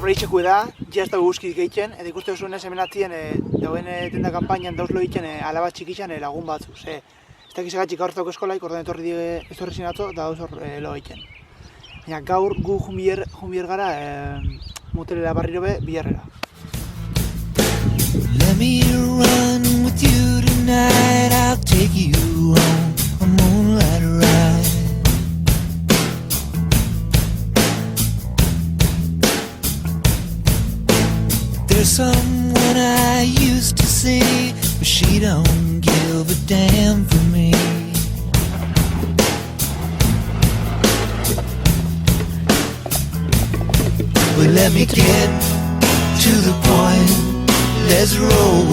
gaur beritxeku da, ja ez dago guzkizik egiten, eta ikuste duzuen ez hemen atzien dauen tenda kanpainan dauzlo egiten alaba txikitxan lagun batzu. Ez dakiz egatxik gaur zauko eskolaik, ordean etorri zinatzo, da dauz hor lo egiten. Baina gaur gu junbier gara motelera barriro be biharrera. Let me run with you tonight, I'll take you on a moonlight ride. There's someone I used to see, but she don't give a damn for me. But let me get to the point. Let's roll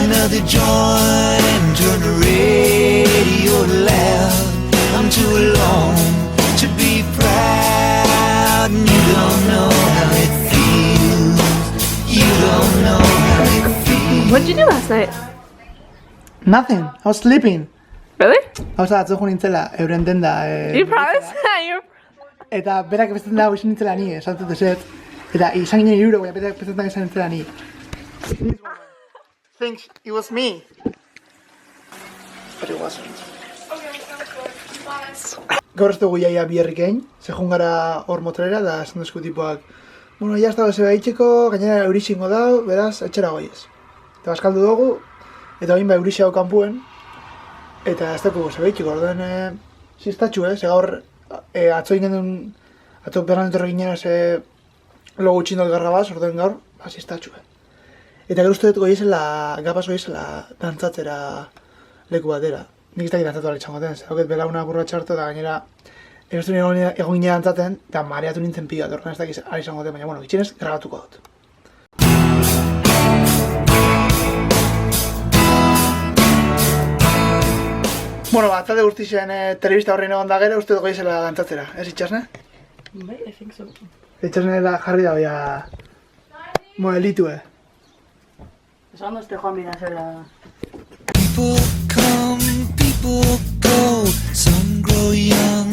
another joint and turn the radio loud. I'm too alone to be proud, and you don't know how it feels. You don't know how it feels. What did you do last night? Nothing, I was sleeping. Really? Hauza, atzo nintzela, euren denda. You promised? Eta berak bestetan dago izan nintzela ni, esan dut eset. Eta izan ginen iruro, baina berak bestetan izan nintzela ni. This woman thinks it was me. But it wasn't. Gaur ez dugu jaia biherrik egin, zehun gara hor motelera, da esan duzku tipuak bueno, ya ez dago zebe itxeko, gainera eurixingo dau, beraz, etxera goiez. Eta bazkaldu dugu, eta bain eurixi hau kanpuen, eta ez dugu zebe itxeko, orduan ziztatxu, ze gaur atzo ingen atzo berran etorri ginen logo txindot garrabaz, orduan gaur, ziztatxu. Eta gero uste dut goiezela, gapaz goiezela dantzatzera leku batera. Nik ez dakit dantzatu alitxango den, zauket belauna burra txartu eta gainera egostu egon ginen dantzaten eta mareatu nintzen pila, orduan ez dakit alitxango den, baina bueno, gitxinez grabatuko dut. Bueno, batzade guztixen telebista horrein egon da gero, uste dut goiezela dantzatzera, ez itxasne? Bai, I think so. Itxasne jarri da boia modelitu, Esan dozte joan bina zela. People come, people go. Some grow young,